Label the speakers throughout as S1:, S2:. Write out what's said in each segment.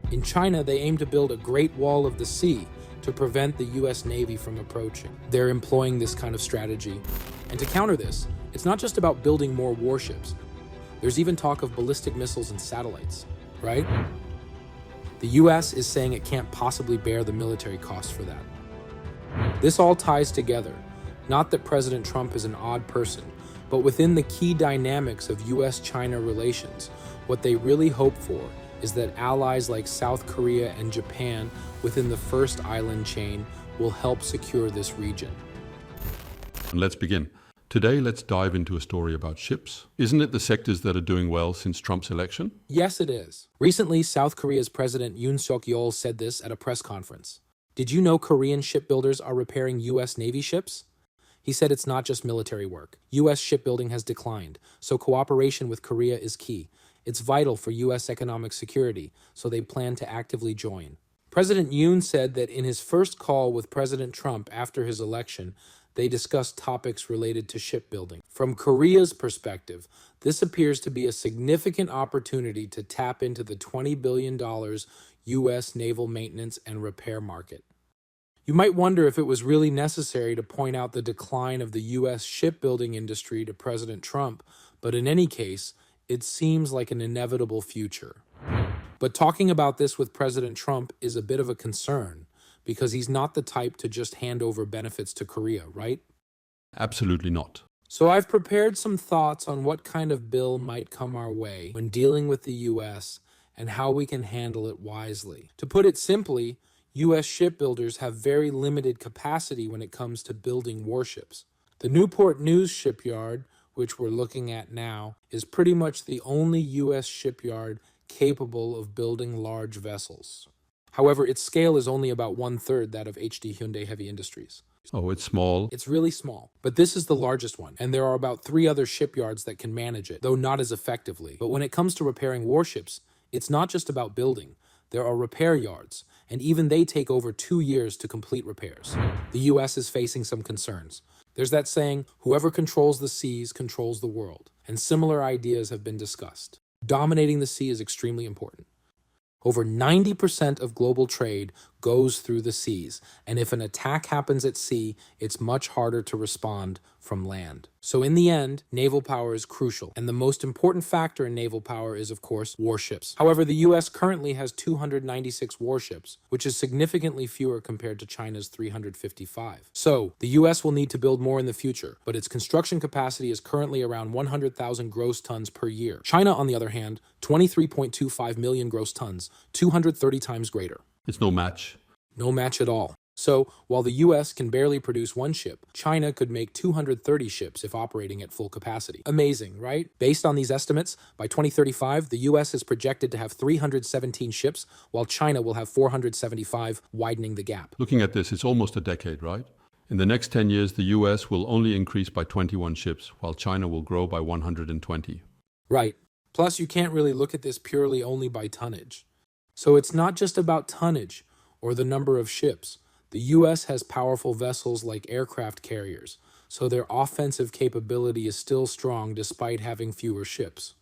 S1: In China, they aim to build a Great Wall of the Sea to prevent the US Navy from approaching. They're employing this kind of strategy. And to counter this, it's not just about building more warships. There's even talk of ballistic missiles and satellites, right? The US is saying it can't possibly bear the military costs for that. This all ties together. Not that President Trump is an odd person, but within the key dynamics of US-China relations, what they really hope for is that allies like South Korea and Japan within the first island chain will help secure this region.
S2: And let's begin. Today, let's dive into a story about ships. Isn't it the sectors that are doing well since Trump's election?
S1: Yes, it is. Recently, South Korea's President Yoon Suk-yeol said this at a press conference. Did you know Korean shipbuilders are repairing US Navy ships? He said it's not just military work. US shipbuilding has declined, so cooperation with Korea is key. It's vital for US economic security, so they plan to actively join. President Yoon said that in his first call with President Trump after his election, they discussed topics related to shipbuilding. From Korea's perspective, this appears to be a significant opportunity to tap into the $20 billion US naval maintenance and repair market. You might wonder if it was really necessary to point out the decline of the US shipbuilding industry to President Trump, but in any case, it seems like an inevitable future. But talking about this with President Trump is a bit of a concern, because he's not the type to just hand over benefits to Korea, right?
S2: Absolutely not.
S1: So I've prepared some thoughts on what kind of bill might come our way when dealing with the US and how we can handle it wisely. To put it simply, US shipbuilders have very limited capacity when it comes to building warships. The Newport News shipyard, which we're looking at now, is pretty much the only US shipyard capable of building large vessels. However, its scale is only about 1/3 that of HD Hyundai Heavy Industries.
S2: Oh, it's small.
S1: It's really small, but this is the largest one, and there are about 3 other shipyards that can manage it, though not as effectively. But when it comes to repairing warships, it's not just about building. There are repair yards, and even they take over 2 years to complete repairs. The US is facing some concerns. There's that saying, whoever controls the seas controls the world, and similar ideas have been discussed. Dominating the sea is extremely important. Over 90% of global trade goes through the seas, and if an attack happens at sea, it's much harder to respond from land. So in the end, naval power is crucial, and the most important factor in naval power is, of course, warships. However, the US currently has 296 warships, which is significantly fewer compared to China's 355. So, the US will need to build more in the future, but its construction capacity is currently around 100,000 gross tons per year. China, on the other hand, 23.25 million gross tons, 230 times greater.
S2: It's no match.
S1: No match at all. So, while the US can barely produce 1 ship, China could make 230 ships if operating at full capacity. Amazing, right? Based on these estimates, by 2035, the US is projected to have 317 ships, while China will have 475, widening the gap.
S2: Looking at this, it's almost a decade, right? In the next 10 years, the US will only increase by 21 ships, while China will grow by 120.
S1: Right. Plus, you can't really look at this purely only by tonnage. So it's not just about tonnage or the number of ships. The US has powerful vessels like aircraft carriers, so their offensive capability is still strong despite having fewer ships.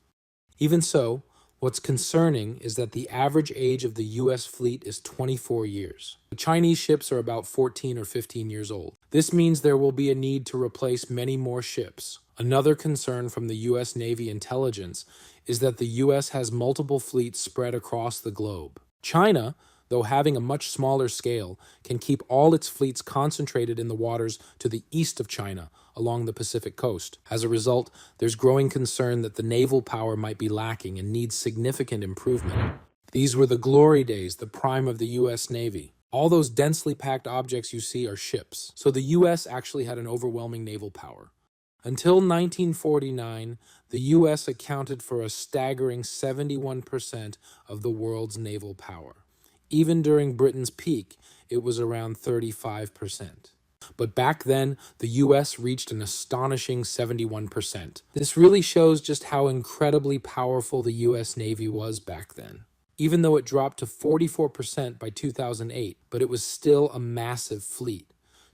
S1: Even so, what's concerning is that the average age of the US fleet is 24 years. The Chinese ships are about 14 or 15 years old. This means there will be a need to replace many more ships. Another concern from the US Navy intelligence is that the US has multiple fleets spread across the globe. China, though having a much smaller scale, can keep all its fleets concentrated in the waters to the east of China, along the Pacific coast. As a result, there's growing concern that the naval power might be lacking and needs significant improvement. These were the glory days, the prime of the US Navy. All those densely packed objects you see are ships. So the US actually had an overwhelming naval power. Until 1949, the US accounted for a staggering 71% of the world's naval power. Even during Britain's peak, it was around 35%. But back then, the US reached an astonishing 71%. This really shows just how incredibly powerful the US Navy was back then. Even though it dropped to 44% by 2008, but it was still a massive fleet.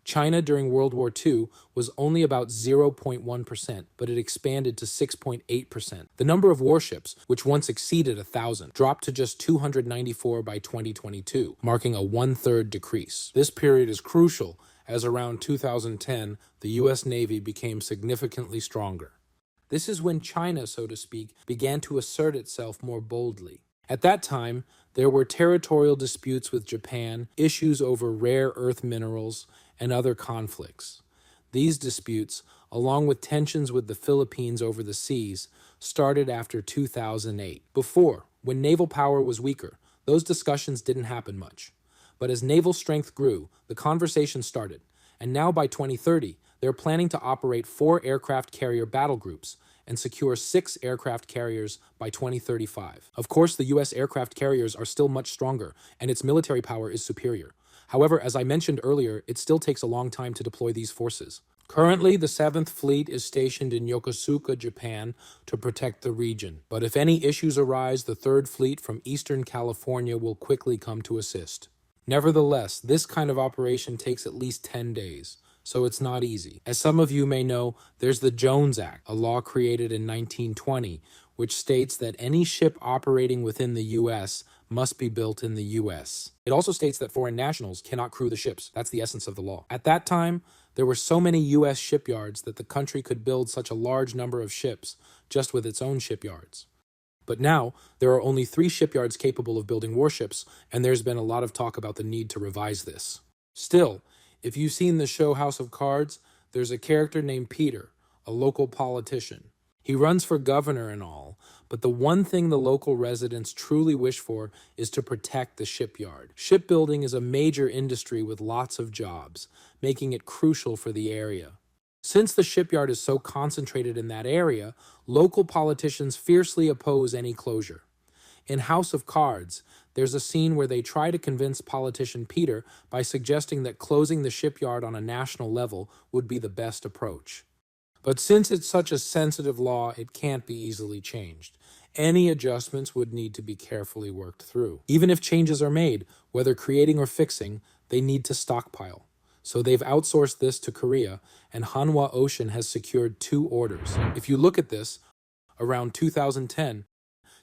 S1: China during World War II was only about 0.1%, but it expanded to 6.8%. The number of warships, which once exceeded 1,000, dropped to just 294 by 2022, marking a one-third decrease. This period is crucial, as around 2010, the U.S. Navy became significantly stronger. This is when China, so to speak, began to assert itself more boldly. At that time, there were territorial disputes with Japan, issues over rare earth minerals, and other conflicts. These disputes, along with tensions with the Philippines over the seas, started after 2008. Before, when naval power was weaker, those discussions didn't happen much. But as naval strength grew, the conversation started, and now by 2030, they're planning to operate 4 aircraft carrier battle groups and secure 6 aircraft carriers by 2035. Of course, the U.S. aircraft carriers are still much stronger, and its military power is superior. However, as I mentioned earlier, it still takes a long time to deploy these forces. Currently, the 7th Fleet is stationed in Yokosuka, Japan, to protect the region. But if any issues arise, the 3rd Fleet from Eastern California will quickly come to assist. Nevertheless, this kind of operation takes at least 10 days, so it's not easy. As some of you may know, there's the Jones Act, a law created in 1920, which states that any ship operating within the U.S. must be built in the U.S. It also states that foreign nationals cannot crew the ships. That's the essence of the law. At that time, there were so many U.S. shipyards that the country could build such a large number of ships just with its own shipyards. But now, there are only 3 shipyards capable of building warships, and there's been a lot of talk about the need to revise this. Still, if you've seen the show House of Cards, there's a character named Peter, a local politician. He runs for governor and all, but the one thing the local residents truly wish for is to protect the shipyard. Shipbuilding is a major industry with lots of jobs, making it crucial for the area. Since the shipyard is so concentrated in that area, local politicians fiercely oppose any closure. In House of Cards, there's a scene where they try to convince politician Peter by suggesting that closing the shipyard on a national level would be the best approach. But since it's such a sensitive law, it can't be easily changed. Any adjustments would need to be carefully worked through. Even if changes are made, whether creating or fixing, they need to stockpile. So they've outsourced this to Korea, and Hanwha Ocean has secured 2 orders. If you look at this, around 2010,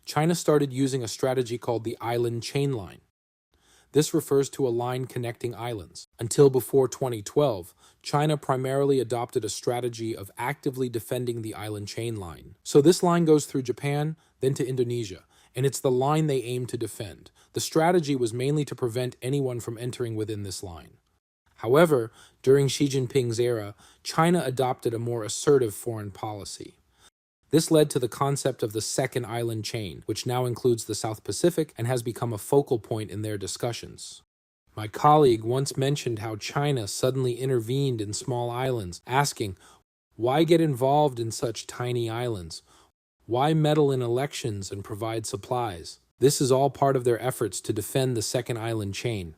S1: China started using a strategy called the island chain line. This refers to a line connecting islands. Until before 2012, China primarily adopted a strategy of actively defending the island chain line. So this line goes through Japan, then to Indonesia, and it's the line they aim to defend. The strategy was mainly to prevent anyone from entering within this line. However, during Xi Jinping's era, China adopted a more assertive foreign policy. This led to the concept of the second island chain, which now includes the South Pacific and has become a focal point in their discussions. My colleague once mentioned how China suddenly intervened in small islands, asking, why get involved in such tiny islands? Why meddle in elections and provide supplies? This is all part of their efforts to defend the second island chain.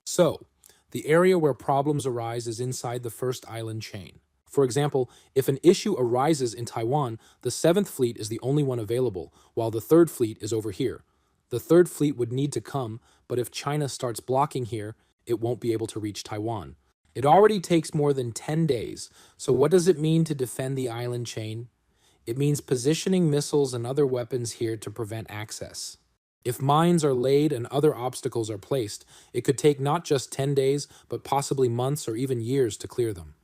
S1: So, the area where problems arise is inside the first island chain. For example, if an issue arises in Taiwan, the 7th Fleet is the only one available, while the 3rd Fleet is over here. The 3rd Fleet would need to come, but if China starts blocking here, it won't be able to reach Taiwan. It already takes more than 10 days, so what does it mean to defend the island chain? It means positioning missiles and other weapons here to prevent access. If mines are laid and other obstacles are placed, it could take not just 10 days, but possibly months or even years to clear them.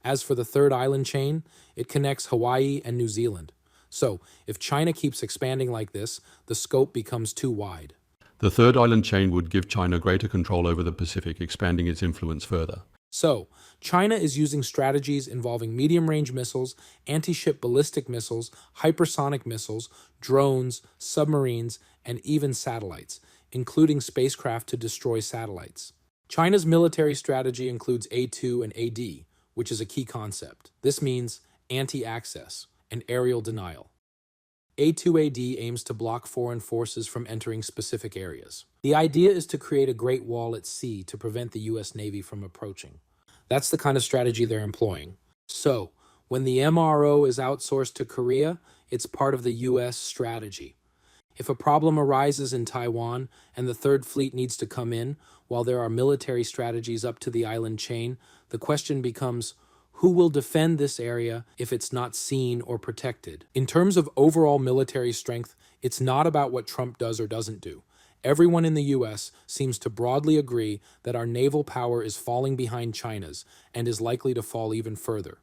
S1: As for the 3rd island chain, it connects Hawaii and New Zealand. So, if China keeps expanding like this, the scope becomes too wide.
S2: The 3rd island chain would give China greater control over the Pacific, expanding its influence further.
S1: So, China is using strategies involving medium-range missiles, anti-ship ballistic missiles, hypersonic missiles, drones, submarines, and even satellites, including spacecraft to destroy satellites. China's military strategy includes A2 and AD, which is a key concept. This means anti-access and aerial denial. A2AD aims to block foreign forces from entering specific areas. The idea is to create a great wall at sea to prevent the U.S. Navy from approaching. That's the kind of strategy they're employing. So, when the MRO is outsourced to Korea, it's part of the U.S. strategy. If a problem arises in Taiwan and the Third Fleet needs to come in, while there are military strategies up to the island chain, the question becomes, who will defend this area if it's not seen or protected? In terms of overall military strength, it's not about what Trump does or doesn't do. Everyone in the US seems to broadly agree that our naval power is falling behind China's and is likely to fall even further.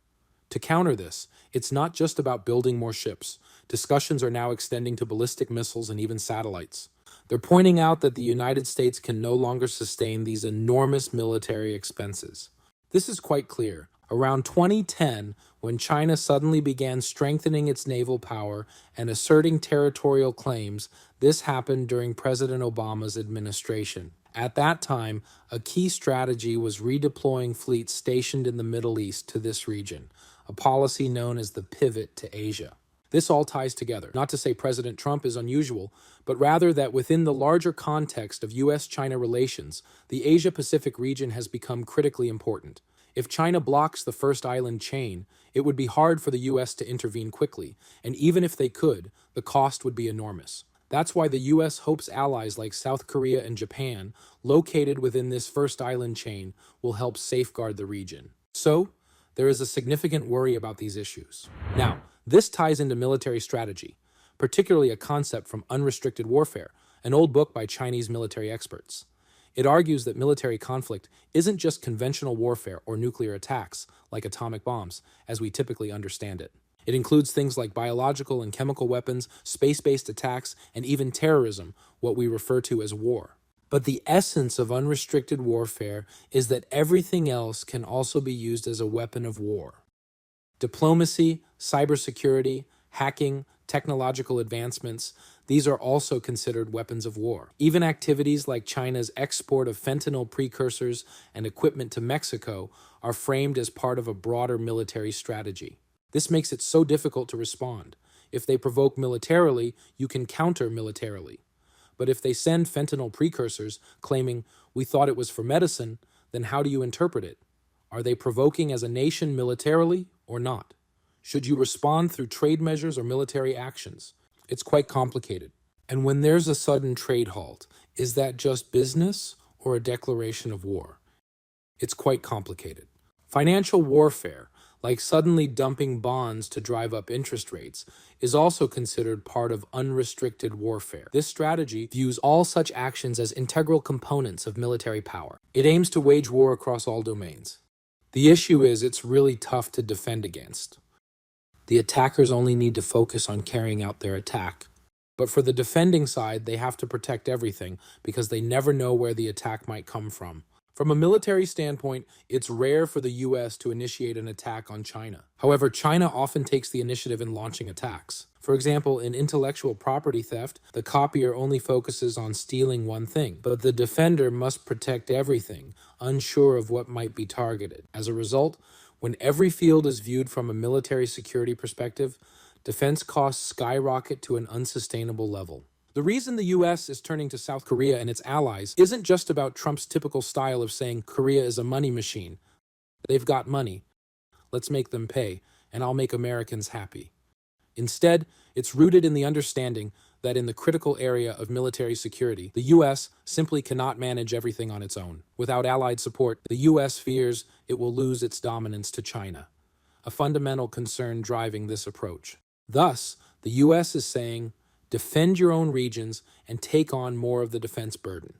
S1: To counter this, it's not just about building more ships. Discussions are now extending to ballistic missiles and even satellites. They're pointing out that the United States can no longer sustain these enormous military expenses. This is quite clear. Around 2010, when China suddenly began strengthening its naval power and asserting territorial claims, this happened during President Obama's administration. At that time, a key strategy was redeploying fleets stationed in the Middle East to this region, a policy known as the pivot to Asia. This all ties together. Not to say President Trump is unusual, but rather that within the larger context of US-China relations, the Asia-Pacific region has become critically important. If China blocks the first island chain, it would be hard for the US to intervene quickly, and even if they could, the cost would be enormous. That's why the US hopes allies like South Korea and Japan, located within this first island chain, will help safeguard the region. So, there is a significant worry about these issues. Now, this ties into military strategy, particularly a concept from Unrestricted Warfare, an old book by Chinese military experts. It argues that military conflict isn't just conventional warfare or nuclear attacks, like atomic bombs, as we typically understand it. It includes things like biological and chemical weapons, space-based attacks, and even terrorism, what we refer to as war. But the essence of unrestricted warfare is that everything else can also be used as a weapon of war. Diplomacy, cybersecurity, hacking, technological advancements, these are also considered weapons of war. Even activities like China's export of fentanyl precursors and equipment to Mexico are framed as part of a broader military strategy. This makes it so difficult to respond. If they provoke militarily, you can counter militarily. But if they send fentanyl precursors claiming, "We thought it was for medicine," then how do you interpret it? Are they provoking as a nation militarily or not? Should you respond through trade measures or military actions? It's quite complicated. And when there's a sudden trade halt, is that just business or a declaration of war? It's quite complicated. Financial warfare, like suddenly dumping bonds to drive up interest rates, is also considered part of unrestricted warfare. This strategy views all such actions as integral components of military power. It aims to wage war across all domains. The issue is it's really tough to defend against. The attackers only need to focus on carrying out their attack. But for the defending side, they have to protect everything because they never know where the attack might come from. From a military standpoint, it's rare for the US to initiate an attack on China. However, China often takes the initiative in launching attacks. For example, in intellectual property theft, the copier only focuses on stealing one thing, but the defender must protect everything, unsure of what might be targeted. As a result, when every field is viewed from a military security perspective, defense costs skyrocket to an unsustainable level. The reason the US is turning to South Korea and its allies isn't just about Trump's typical style of saying Korea is a money machine. They've got money. Let's make them pay, and I'll make Americans happy. Instead, it's rooted in the understanding that in the critical area of military security, the U.S. simply cannot manage everything on its own. Without allied support, the U.S. fears it will lose its dominance to China, a fundamental concern driving this approach. Thus, the U.S. is saying, defend your own regions and take on more of the defense burden.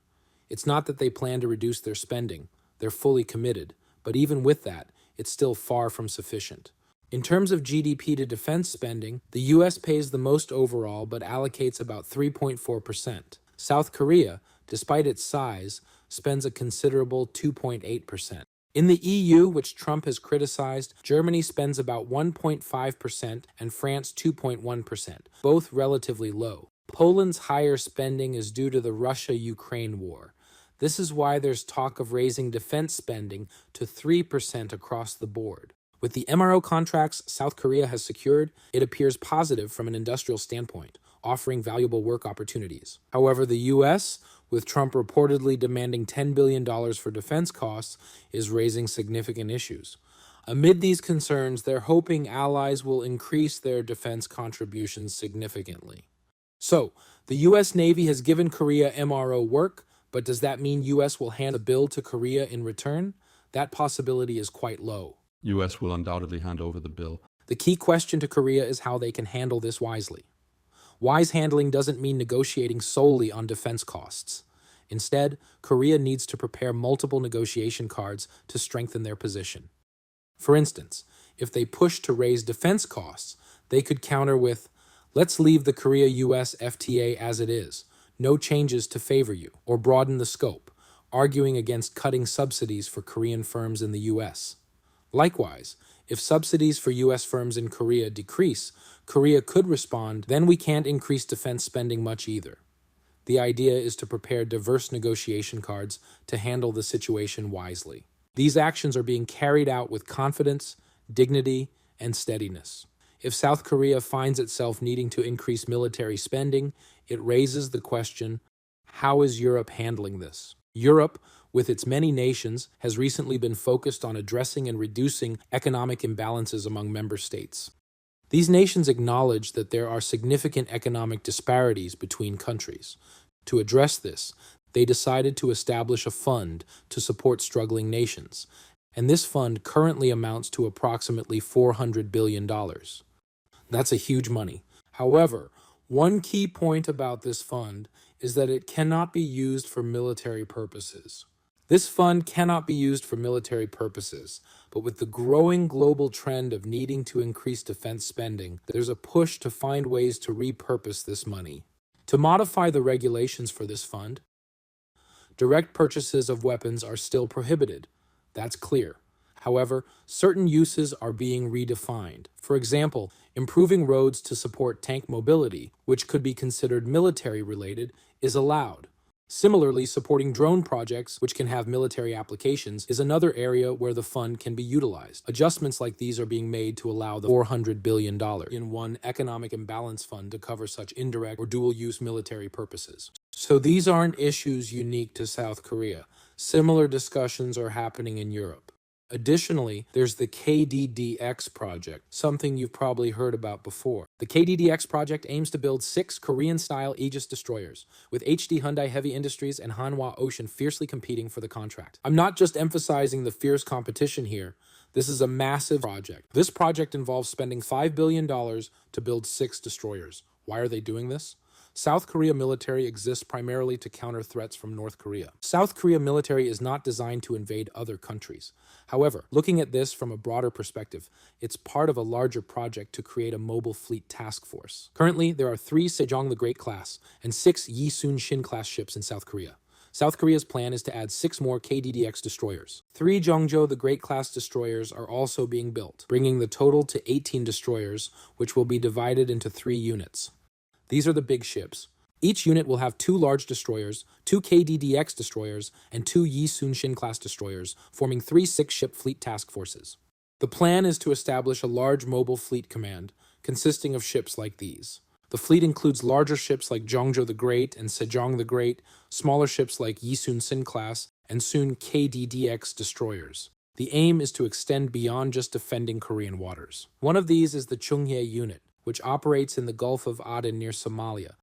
S1: It's not that they plan to reduce their spending. They're fully committed. But even with that, it's still far from sufficient. In terms of GDP to defense spending, the U.S. pays the most overall but allocates about 3.4%. South Korea, despite its size, spends a considerable 2.8%. In the EU, which Trump has criticized, Germany spends about 1.5% and France 2.1%, both relatively low. Poland's higher spending is due to the Russia-Ukraine war. This is why there's talk of raising defense spending to 3% across the board. With the MRO contracts South Korea has secured, it appears positive from an industrial standpoint, offering valuable work opportunities. However, the U.S., with Trump reportedly demanding $10 billion for defense costs, is raising significant issues. Amid these concerns, they're hoping allies will increase their defense contributions significantly. So, the US Navy has given Korea MRO work, but does that mean US will hand a bill to Korea in return? That possibility is quite low.
S2: US will undoubtedly hand over the bill.
S1: The key question to Korea is how they can handle this wisely. Wise handling doesn't mean negotiating solely on defense costs. Instead, Korea needs to prepare multiple negotiation cards to strengthen their position. For instance, if they push to raise defense costs, they could counter with, let's leave the Korea-US FTA as it is, no changes to favor you, or broaden the scope, arguing against cutting subsidies for Korean firms in the US. Likewise, if subsidies for US firms in Korea decrease, Korea could respond, then we can't increase defense spending much either. The idea is to prepare diverse negotiation cards to handle the situation wisely. These actions are being carried out with confidence, dignity, and steadiness. If South Korea finds itself needing to increase military spending, it raises the question, how is Europe handling this? Europe, with its many nations, has recently been focused on addressing and reducing economic imbalances among member states. These nations acknowledge that there are significant economic disparities between countries. To address this, they decided to establish a fund to support struggling nations, and this fund currently amounts to approximately $400 billion. That's a huge money. However, one key point about this fund is that it cannot be used for military purposes. This fund cannot be used for military purposes, but with the growing global trend of needing to increase defense spending, there's a push to find ways to repurpose this money. To modify the regulations for this fund, direct purchases of weapons are still prohibited. That's clear. However, certain uses are being redefined. For example, improving roads to support tank mobility, which could be considered military-related, is allowed. Similarly, supporting drone projects, which can have military applications, is another area where the fund can be utilized. Adjustments like these are being made to allow the $400 billion in one economic imbalance fund to cover such indirect or dual-use military purposes. So these aren't issues unique to South Korea. Similar discussions are happening in Europe. Additionally, there's the KDDX project, something you've probably heard about before. The KDDX project aims to build 6 Korean-style Aegis destroyers, with HD Hyundai Heavy Industries and Hanwha Ocean fiercely competing for the contract. I'm not just emphasizing the fierce competition here. This is a massive project. This project involves spending $5 billion to build 6 destroyers. Why are they doing this? South Korea military exists primarily to counter threats from North Korea. South Korea military is not designed to invade other countries. However, looking at this from a broader perspective, it's part of a larger project to create a mobile fleet task force. Currently, there are 3 Sejong the Great class and 6 Yi-Sun Shin class ships in South Korea. South Korea's plan is to add 6 more KDDX destroyers. 3 Jeongjo the Great class destroyers are also being built, bringing the total to 18 destroyers, which will be divided into 3 units. These are the big ships. Each unit will have 2 large destroyers, 2 KDDX destroyers, and 2 Yi-Sun Shin class destroyers, forming 3 6-ship fleet task forces. The plan is to establish a large mobile fleet command, consisting of ships like these. The fleet includes larger ships like Jeongjo the Great and Sejong the Great, smaller ships like Yi-Sun Shin class, and soon KDDX destroyers. The aim is to extend beyond just defending Korean waters. One of these is the Chunghae unit, which operates in the Gulf of Aden near Somalia,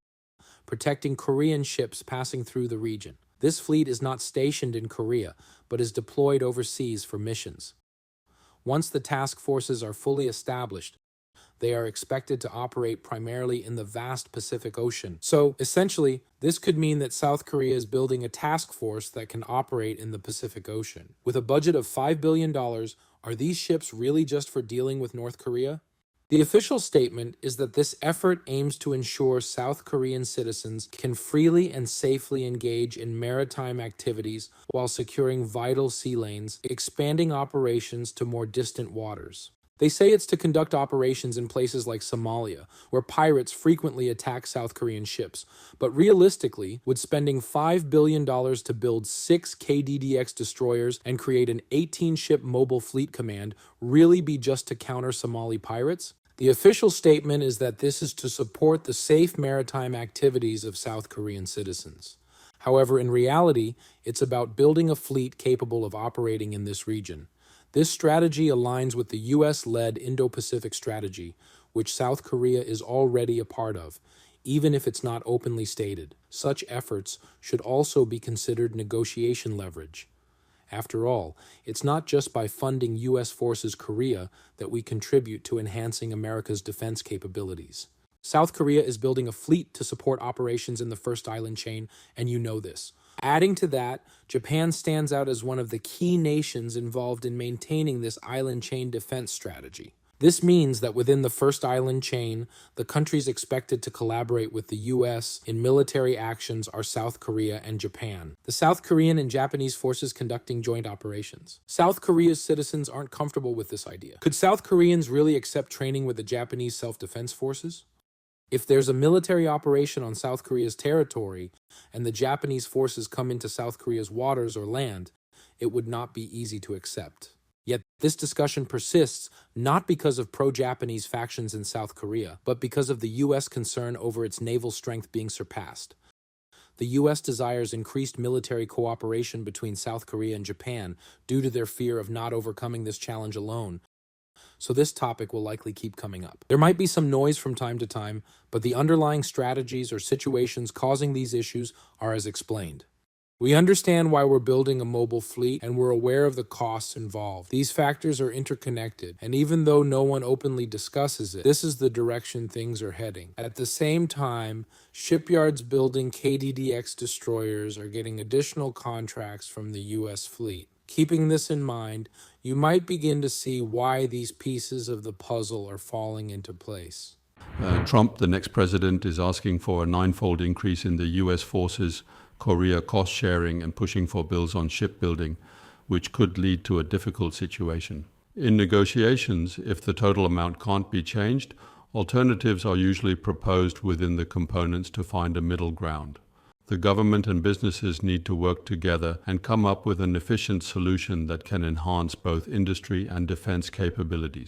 S1: protecting Korean ships passing through the region. This fleet is not stationed in Korea, but is deployed overseas for missions. Once the task forces are fully established, they are expected to operate primarily in the vast Pacific Ocean. So, essentially, this could mean that South Korea is building a task force that can operate in the Pacific Ocean. With a budget of $5 billion, are these ships really just for dealing with North Korea? The official statement is that this effort aims to ensure South Korean citizens can freely and safely engage in maritime activities while securing vital sea lanes, expanding operations to more distant waters. They say it's to conduct operations in places like Somalia, where pirates frequently attack South Korean ships, but realistically, would spending $5 billion to build 6 KDDX destroyers and create an 18-ship mobile fleet command really be just to counter Somali pirates? The official statement is that this is to support the safe maritime activities of South Korean citizens. However, in reality, it's about building a fleet capable of operating in this region. This strategy aligns with the US-led Indo-Pacific strategy, which South Korea is already a part of. even if it's not openly stated. Such efforts should also be considered negotiation leverage. After all, it's not just by funding U.S. Forces Korea that we contribute to enhancing America's defense capabilities. South Korea is building a fleet to support operations in the first island chain, and you know this. Adding to that, Japan stands out as one of the key nations involved in maintaining this island chain defense strategy. This means that within the first island chain, the countries expected to collaborate with the U.S. in military actions are South Korea and Japan. The South Korean and Japanese forces conducting joint operations. South Korea's citizens aren't comfortable with this idea. Could South Koreans really accept training with the Japanese self-defense forces? If there's a military operation on South Korea's territory and the Japanese forces come into South Korea's waters or land, it would not be easy to accept. Yet this discussion persists not because of pro-Japanese factions in South Korea, but because of the U.S. concern over its naval strength being surpassed. The U.S. desires increased military cooperation between South Korea and Japan due to their fear of not overcoming this challenge alone. So this topic will likely keep coming up. There might be some noise from time to time, but the underlying strategies or situations causing these issues are as explained. We understand why we're building a mobile fleet, and we're aware of the costs involved. These factors are interconnected, and even though no one openly discusses it, this is the direction things are heading. At the same time, shipyards building KDDX destroyers are getting additional contracts from the U.S. fleet. Keeping this in mind, you might begin to see why these pieces of the puzzle are falling into place.
S2: Trump, the next president, is asking for a 9-fold increase in the U.S. forces Korea cost sharing and pushing for bills on shipbuilding, which could lead to a difficult situation. In negotiations, if the total amount can't be changed, alternatives are usually proposed within the components to find a middle ground. The government and businesses need to work together and come up with an efficient solution that can enhance both industry and defense capabilities.